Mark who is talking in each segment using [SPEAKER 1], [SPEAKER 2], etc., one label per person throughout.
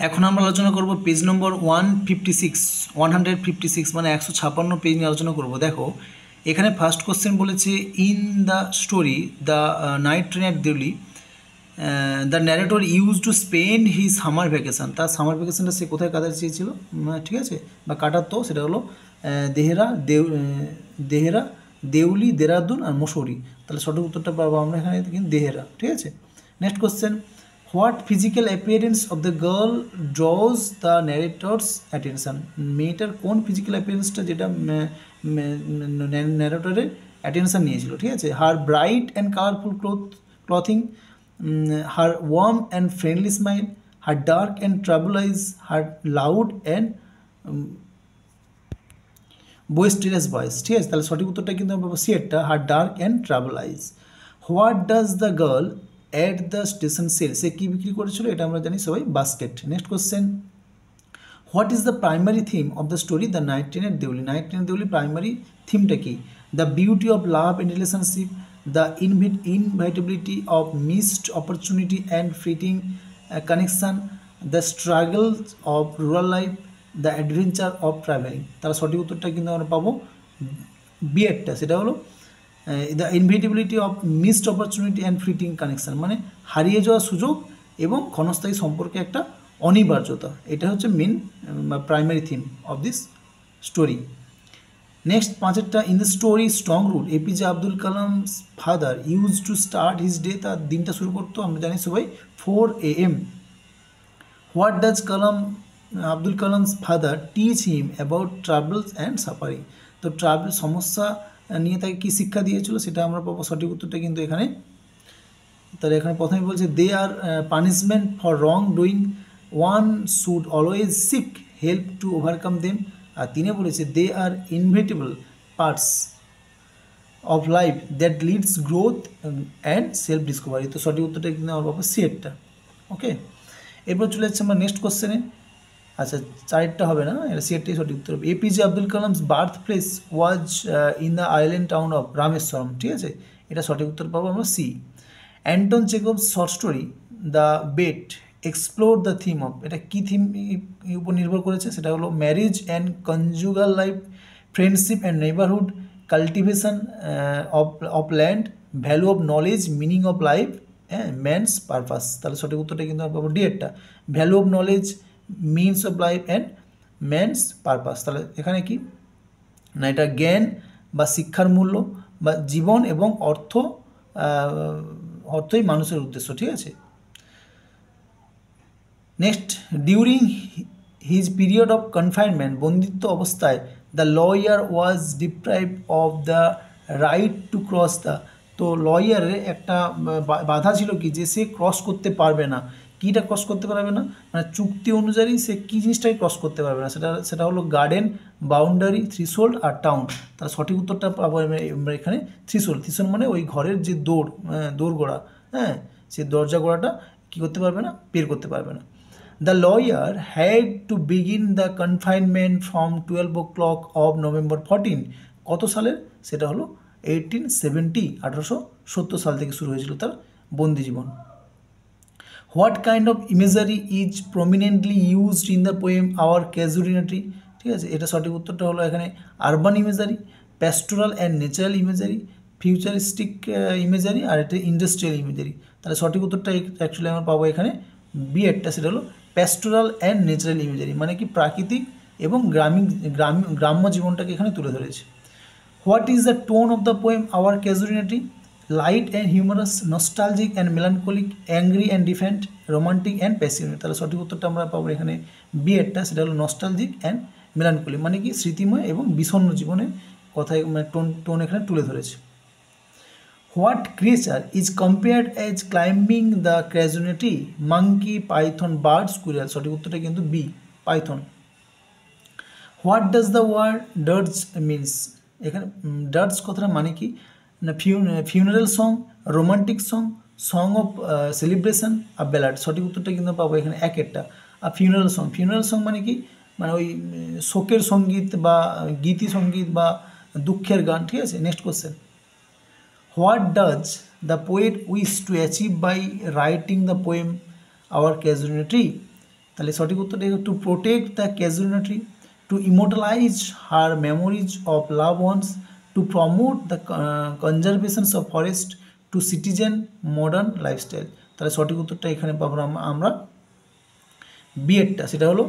[SPEAKER 1] এখন আমরা আলোচনা করব পেজ নম্বর 156 মানে 156 পেজ নিয়ে আলোচনা করব। দেখো এখানে ফার্স্ট কোশ্চেন বলেছে, in the story the night train at Delhi the narrator use to spend his summer vacation. তার সামার ভ্যাকেশনটা সে কোথায় কাটাতে চেয়েছিল, ঠিক আছে, বা কাটাতো, সেটা হলো দেহেরা, দেউলি, দেরাদুন আর মসুরি। তাহলে সঠিক উত্তরটা পাবো আমরা এখানে কিন্তু দেহেরা, ঠিক আছে। Next question, what physical appearance of the girl ড্রজ the narrator's attention. মেয়েটার কোন ফিজিক্যাল অ্যাপিয়ারেন্সটা যেটা ন্যারেটরের অ্যাটেনশন নিয়েছিল, ঠিক আছে। Her bright and colourful clothing, her warm and friendly smile, her dark and troubled eyes, her loud and boisterous voice, ঠিক আছে। তাহলে সঠিক উত্তরটা কিন্তু আমরা পাবো সি এরটা, her dark and travel eyes. What does the girl at the station sell, সে কী বিক্রি করেছিল, এটা আমরা জানি সবাই, basket. Next question, what is the primary theme of the story the night train at Deoli. Night train Deoli primary থিমটা কি? The beauty of love and relationship, the inevitability of missed opportunity and fleeting connection, the struggles of rural life, the adventure of traveling। তার সঠিক উত্তরটা কিন্তু আমরা পাবো B এরটা, সেটা হলো the inevitability of missed opportunity and fleeting connection, মানে হারিয়ে যাওয়া সুযোগ এবং ক্ষণস্থায়ী সম্পর্কে একটা অনিবার্যতা। এটা হচ্ছে main primary theme of this story. Next পাঁচেরটা, in the story strong root APJ Abdul Kalam's father use to start his day, তার দিনটা শুরু করতো আমরা জানি সবাই 4 AM। What does Abdul Kalam's father teach him about travels and suffering. তো ট্রাভেল সমস্যা নিয়ে তাকে কী শিক্ষা দিয়েছিল, সেটা আমরা পাবো সঠিক উত্তরটা কিন্তু এখানে। তাহলে এখানে প্রথমে বলছে, they are punishment for wrong doing, one should always seek help to overcome them. আর তিনি বলেছে, they are inevitable parts of life that leads growth and self discovery. তো সঠিক উত্তরটা কিন্তু আমার পাবো সিয়েরটা, ওকে। এরপর চলে যাচ্ছে আমরা নেক্সট কোশ্চেনে। আচ্ছা, চারটা হবে না, এটা সিয়েরটাই সঠিক উত্তর হবে। APJ Abdul Kalam's birth place was in the island town of Rameswaram, ঠিক আছে, এটা সঠিক উত্তর পাবো আমরা C. Anton Chekhov's short story the bet explore the theme of, এটা কী থিম উপর নির্ভর করেছে, সেটা হলো marriage and conjugal life, friendship and neighbourhood, cultivation of land, value of knowledge, meaning of life, হ্যাঁ, ম্যানস পারপাস। তাহলে সঠিক উত্তরটা কিন্তু আমরা পাবো ডি এরটা, value of knowledge, means of life and man's purpose. তাহলে এখানে কি না, এটা জ্ঞান বা শিক্ষার মূল্য বা জীবন এবং অর্থই মানুষের উদ্দেশ্য, ঠিক আছে। Next, during his period of confinement, বন্দিত্ব অবস্থায়, the lawyer was deprived of the right to cross the, তো লয়ারের একটা বাধা ছিল কি, যে সে ক্রস করতে পারবে না। কীটা ক্রস করতে পারবে না, মানে চুক্তি অনুযায়ী সে কী জিনিসটাই ক্রস করতে পারবে না, সেটা হলো গার্ডেন, বাউন্ডারি, থ্রিশোল্ড আর টাউন। তাহলে সঠিক উত্তরটা পাবো আমরা এখানে থ্রিশোল্ড। থ্রিশোল্ড মানে ওই ঘরের যে দৌড়গোড়া, হ্যাঁ, সেই দরজা গোড়াটা কী করতে পারবে না, বের করতে পারবে না। The lawyer had to begin the confinement from 12 o'clock of November 14, কত সালের, সেটা হলো 1870, 1870 সাল থেকে শুরু হয়েছিল তার বন্দি জীবন। What kind of imagery is prominently used in the poem our casualty, ঠিক আছে, এটা সঠিক উত্তরটা হলো এখানে urban imagery, pastoral and natural imagery, futuristic imagery, আর এটা ইন্ডাস্ট্রিয়াল ইমেজারি। তাহলে সঠিক উত্তরটা অ্যাকচুয়ালি আমরা পাবো এখানে বি এরটা, সেটা হলো প্যাস্টোরাল অ্যান্ড ন্যাচারাল ইমেজারি, মানে কি প্রাকৃতিক এবং গ্রাম্য জীবনটাকে এখানে তুলে ধরেছে। What is the tone of the poem our casualty, light and humorous, nostalgic and melancholic, angry and defiant, romantic and passionate. তাহলে সঠিক উত্তরটা আমরা পাবো এখানে বি এরটা, সেটা হলো নস্টালজিক অ্যান্ড মেলানকলিক, মানে কি স্মৃতিময় এবং বিষণ্ণ জীবনের কথায় মানে টোন এখানে তুলে ধরেছে। What creature is compared as climbing the casualty, monkey, python, bird, squirrel. সঠিক উত্তরটা কিন্তু B, python. What does the word dirge means, এখানে ডার্জ কথাটা মানে কি না, funeral song, romantic song, song of celebration আর ব্যালাড। সঠিক উত্তরটা কিন্তু পাবো এখানে এক একটা। আর ফিউনারাল সং মানে কি, মানে ওই শোকের সঙ্গীত বা গীতি সঙ্গীত বা দুঃখের গান, ঠিক আছে। Next question, what does the poet wish to achieve by writing the poem our casualty, তাহলে সঠিক উত্তরটা to protect the casualty, to immortalise her memories of love once, to promote the conservations of forest, to citizen modern lifestyle. তাহলে সঠিক উত্তরটা এখানে পাবো আমরা বিএডটা, সেটা হলো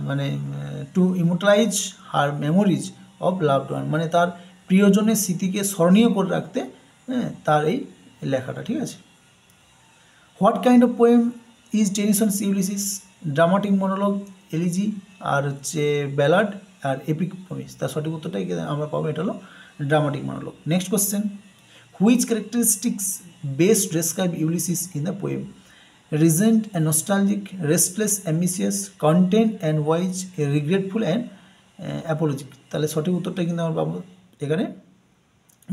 [SPEAKER 1] মানে to immortalise her memories of loved one, মানে তার প্রিয়জনের স্মৃতিকে স্মরণীয় করে রাখতে তার এই লেখাটা, ঠিক আছে। What kind of poem is Tennyson's Ulysses? Dramatic monologue, elegy, আর হচ্ছে ব্যালাড, আর এপিক প্রমিস। তার সঠিক উত্তরটাই আমরা পাবো, এটা হলো dramatic monologue. Next question, which characteristics best describe Ulysses in the poem? Regent and nostalgic, restless, ambitious, content and wise, regretful and apologetic. তাহলে সঠিক উত্তরটা কিন্তু আমরা পাবো এখানে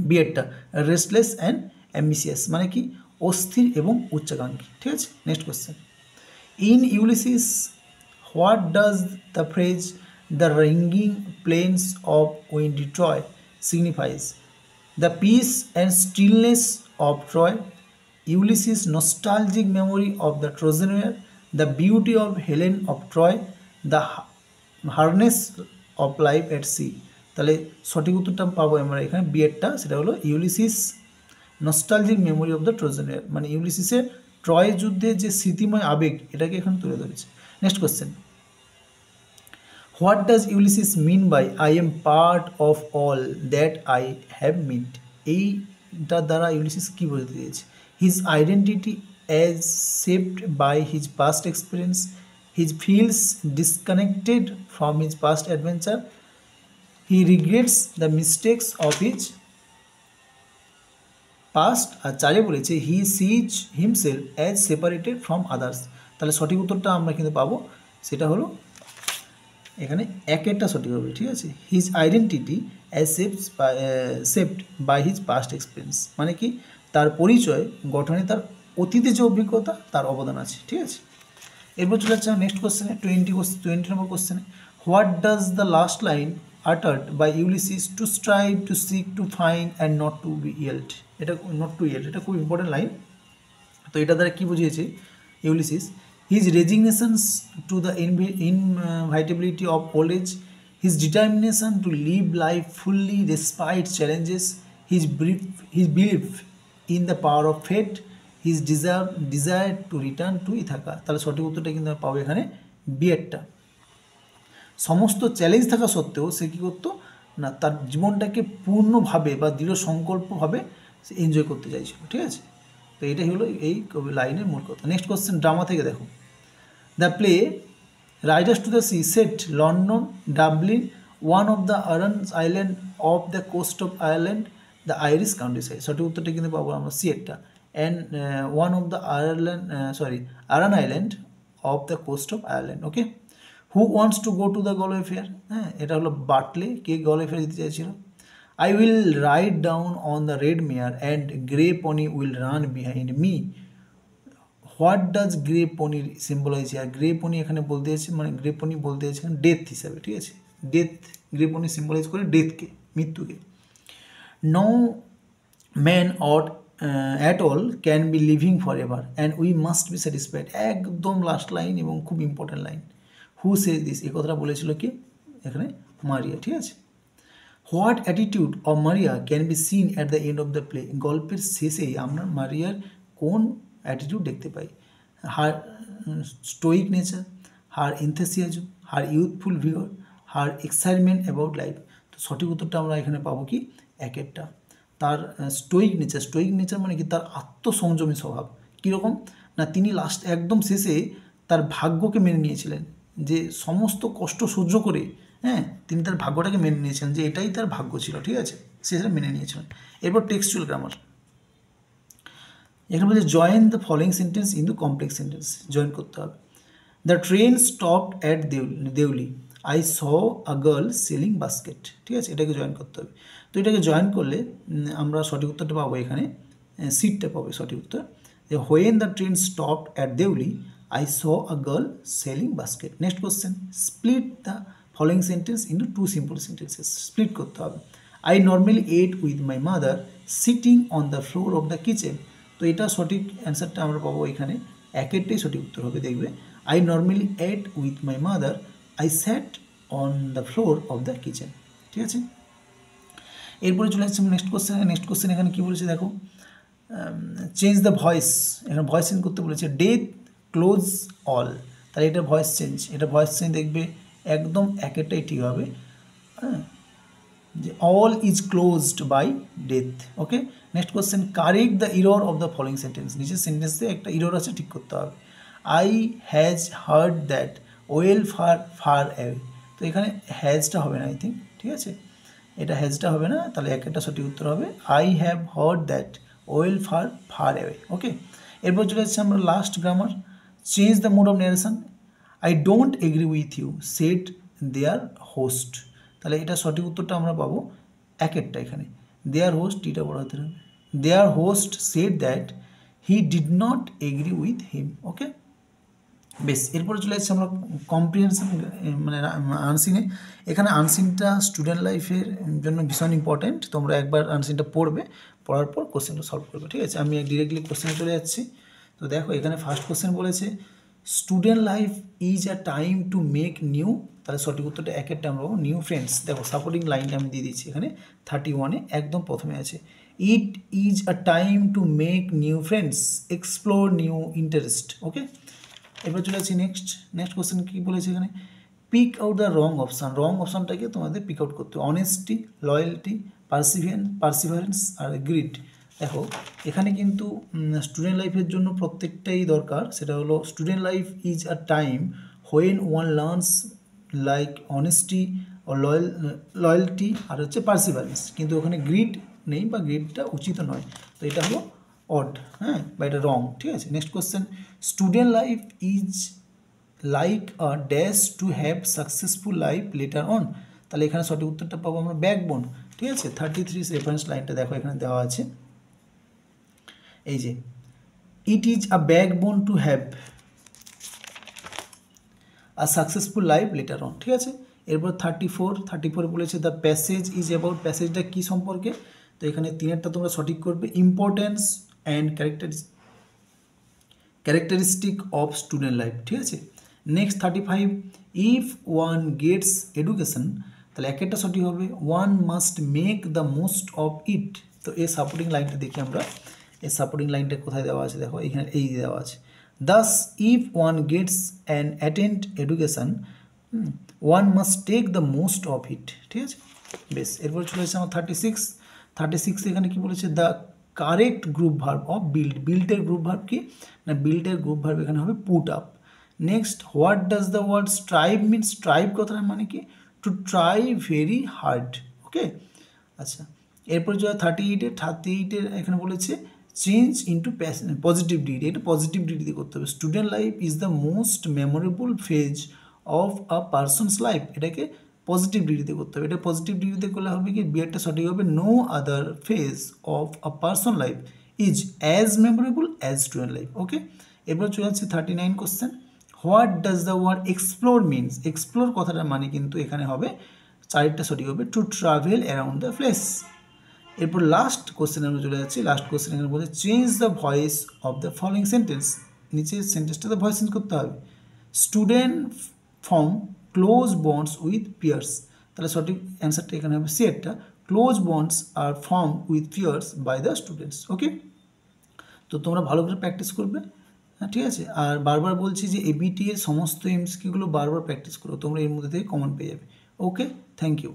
[SPEAKER 1] বিএডটা, রেস্টলেস অ্যান্ড অ্যাম্বিশিয়াস, মানে কি অস্থির এবং উচ্চাকাঙ্ক্ষী, ঠিক আছে। Next question, in Ulysses what does the phrase the ringing planes of Windy Troy signifies? The piece and stillness of Troy, Ulysses' nostalgic memory of the Trojan War, the beauty of Helen of Troy, the harness of life at sea। তাহলে সঠিক উত্তরটা পাবো আমরা এখানে বিএডটা, সেটা হলো Ulysses nostalgic memory of the Trojan war, মানে ইউলিসিসের ট্রয় যুদ্ধের যে স্মৃতিময় আবেগ এটাকে এখানে তুলে ধরেছে। Next question, what does Ulysses mean by I am part of all that I have met? এইটার দ্বারা ইউলিসিস কী বলতে চেয়েছে? His identity as shaped by his past experience, he feels disconnected from his past adventure, he regrets the mistakes of his past, আর চারে বলেছে he sees himself as separated from others। তাহলে সঠিক উত্তরটা আমরা কিন্তু পাবো, সেটা হলো এখানে একেরটা সঠিক হবে, ঠিক আছে। His identity as shaped by his past experience, মানে কি তার পরিচয় গঠনে তার অতীতে যে অভিজ্ঞতা তার অবদান আছে, ঠিক আছে। এরপর চলে যাচ্ছে নেক্সট কোশ্চেনে, 20 নম্বর কোশ্চেনে, what does the last line uttered by Ulysses to strive to seek to find and not to be yield? এটা নট টু ইয়েল্ড, এটা খুব ইম্পর্টেন্ট লাইন। তো এটা দ্বারা কী বুঝিয়েছে Ulysses? His resignations to the inevitability of old age, his determination to live life fully despite challenges, his belief in the power of fate, his desire to return to Ithaca. তাহলে সঠিক উত্তরটা কিন্তু পাবো এখানে বিএডটা। সমস্ত চ্যালেঞ্জ থাকা সত্ত্বেও সে কী করতো না, তার জীবনটাকে পূর্ণভাবে বা দৃঢ় সংকল্পভাবে সে এনজয় করতে চাইছিল, ঠিক আছে। তো এটাই হলো এই লাইনের মূল কথা। নেক্সট কোশ্চেন ড্রামা থেকে দেখো, the play riders to the sea set London, Dublin, one of the Arans island of the coast of Ireland, the Irish countryside. সঠিক উত্তরটা কিন্তু পাবো আমরা সি একটা, and one of the Aran island of the coast of Ireland. Okay, who wants to go to the Galway fair? হ্যাঁ, এটা হলো বাটলে, কে Galway fair যেতে চাইছিল। I will ride down on the red mare and grey pony will run behind me. What does grey pony symbolize here? Grey pony এখানে বলতে আছে, মানে grey pony বলতে আছে ডেথ হিসাবে, ঠিক আছে। ডেথ, grey pony symbolize করে ডেথকে, মৃত্যুকে। No man or at all can be living forever and we must be satisfied। একদম লাস্ট লাইন এবং খুব important line. Who says this? এই কথাটা বলেছিল কি এখানে? মারিয়া, ঠিক আছে। What attitude of Maria can be seen at the end of the play? গল্পের শেষেই আমরা মারিয়ার কোন অ্যাটিটিউড দেখতে পাই? Her stoic nature, her enthusiasm, her youthful vigour, her excitement about life. তো সঠিক উত্তরটা আমরা এখানে পাবো কি একেরটা, তার স্টোইক নেচার। স্টোইক নেচার মানে কি তার আত্মসংযমী স্বভাব। কীরকম না, তিনি লাস্ট একদম শেষে তার ভাগ্যকে মেনে নিয়েছিলেন, যে সমস্ত কষ্ট সহ্য করে তিনি তার ভাগ্যটাকে মেনে নিয়েছিলেন, যে এটাই তার ভাগ্য ছিল, ঠিক আছে, সে সেটা মেনে নিয়েছিলেন। এরপর টেক্সচুয়াল গ্রামার, এখানে বলছে join the following sentence in the complex sentence, join করতে হবে। The train stopped at Deuli, I saw a girl selling basket, ঠিক আছে, এটাকে জয়েন করতে হবে। তো এটাকে জয়েন করলে আমরা সঠিক উত্তরটা পাবো এখানে, সিটটা পাবো সঠিক উত্তর, যে when the train stopped at Deuli I saw a girl selling basket. Next question, split the following sentence into two simple sentences, split করতে হবে। I normally ate with my mother sitting on the floor of the kitchen. তো এটা সঠিক অ্যান্সারটা আমরা পাবো এখানে, একেরটাই সঠিক উত্তর হবে, দেখবে। I normally ate with my mother, I sat on the floor of the kitchen. ঠিক আছে, এরপরে চলে আসছে নেক্সট কোশ্চেন এখানে কী বলেছে দেখো, চেঞ্জ দ্য ভয়েস, এখানে ভয়েস চেঞ্জ করতে বলেছে, ডেথ ক্লোজ অল, তাহলে এটা ভয়েস চেঞ্জ দেখবে একদম একেরটাই ঠিক হবে, হ্যাঁ, যে all is closed by death. Okay, next question, correct the error of the following sentence, নিচের সেন্টেন্সে একটা ইরর আছে ঠিক করতে হবে। I has heard that well far away, তো এখানে হ্যাজটা হবে না আই থিঙ্ক, ঠিক আছে, এটা হ্যাজটা হবে না, তাহলে একটা সঠিক উত্তর হবে I have heard that well far away. Okay, এরপর চলে যাচ্ছে আমরা last grammar, change the mode of narration, I don't agree with you said their host, তাহলে এটা সঠিক উত্তরটা আমরা পাবো একেরটা, এখানে দেয়ার হোস্ট এটা পড়াতে হবে, their host said that he did not agree with him. Okay, বেশ, এরপরে চলে যাচ্ছে আমরা কম্প্রিহেনশন মানে আনসিনে। এখানে আনসিনটা স্টুডেন্ট লাইফের জন্য ভীষণ ইম্পর্টেন্ট, তোমরা একবার আনসিনটা পড়বে, পড়ার পর কোশ্চেনটা সলভ করবে। ঠিক আছে, আমি ডিরেক্টলি কোশ্চেনে চলে যাচ্ছি। তো দেখো এখানে ফার্স্ট কোশ্চেন বলেছে student life is a time to make new, তাহলে সঠিক উত্তরটা একেরটা আমরা পাবো নিউ ফ্রেন্ডস। দেখো সাপোর্টিং লাইনটা আমি দিয়ে দিচ্ছি এখানে 31-এ একদম প্রথমে আছে, it is a time to make new friends, explore new interest. Okay, এবার চলে আসছি নেক্সট কোশ্চেন কী বলেছে এখানে, পিক আউট দ্য রং অপশানটাকে তোমাদের পিক আউট করতে হবে, অনেস্টি, লয়্যালটি, পারসিভারেন্স আর গ্রিড। দেখো এখানে কিন্তু স্টুডেন্ট লাইফের জন্য প্রত্যেকটাই দরকার, সেটা হলো student life is a time when one learns like honesty ও লয়্যালটি আর হচ্ছে পারসিভারেন্স, কিন্তু ওখানে গ্রিড নেই বা গ্রিডটা উচিত নয়, তো এটা হলো অড, হ্যাঁ, বা এটা রং। ঠিক আছে, next question, student life is like a dash to have successful life later on, তাহলে এখানে সঠিক উত্তরটা পাবো আমরা ব্যাকবোন। ঠিক আছে, 33 রেফারেন্স লাইনটা দেখো এখানে দেওয়া আছে, এই যে it is a backbone to have a successful life later on. ঠিক আছে, এরপর 34 বলেছে দ্য প্যাসেজ ইজ অ্যাবাউট, প্যাসেজটা কী সম্পর্কে, তো এখানে তিনেরটা তোমরা সঠিক করবে, importance and characteristic of student life. ঠিক আছে, next 35, if one gets education, তাহলে একেরটা সঠিক হবে, one must make the most of it, তো এই সাপোর্টিং লাইনটা দেখি আমরা, এই সাপোর্টিং লাইনটা কোথায় দেওয়া আছে দেখো এখানে এই দেওয়া আছে, thus if one gets an attend education one must take the most of it. ঠিক আছে, বেশ, এরপর চলে এসেছে আমার 36 এখানে কি বলেছে, the correct group verb of বিল্টের গ্রুপ ভার্ব কি না, বিল্টের গ্রুপ ভার্ব এখানে হবে put up. Next, what does the word strive mean, strive কথাটার মানে কি, to try very hard. Okay, আচ্ছা, এরপর যে 38 এখানে বলেছে চেঞ্জ ইন্টু পজিটিভ ডিগ্রি, এটা পজিটিভ ডিগ্রিতে করতে হবে, student life is the most memorable phase of a person's life, এটাকে পজিটিভ ডিগ্রিতে করতে হবে, এটা পজিটিভ ডিগ্রিতে করলে হবে কি, বিয়েরটা সঠিক হবে, no other phase of a person life is as memorable as student life. Okay, এরপর চলে যাচ্ছে 39 question, what does the word explore means, explore কথাটার মানে কিন্তু এখানে হবে চারটা সঠিক হবে, to travel around the place. এরপর লাস্ট কোশ্চেন আমরা চলে যাচ্ছি, লাস্ট কোশ্চেন এখানে বলছে change the voice of the following sentence, নিচের সেন্টেন্সটাতে ভয়েস চেঞ্জ করতে হবে, student form close bonds with peers, তাহলে সঠিক অ্যান্সারটা এখানে হবে সিয়েরটা, ক্লোজ বন্ডস আর form with peers by the students. Okay, তো তোমরা ভালো করে প্র্যাকটিস করবে, হ্যাঁ, ঠিক আছে, আর বারবার বলছি যে এবিটি এর সমস্ত এমসিকিউগুলো বারবার প্র্যাকটিস করো, তোমরা এর মধ্যে থেকে কমন পেয়ে যাবে। ওকে, থ্যাংক ইউ।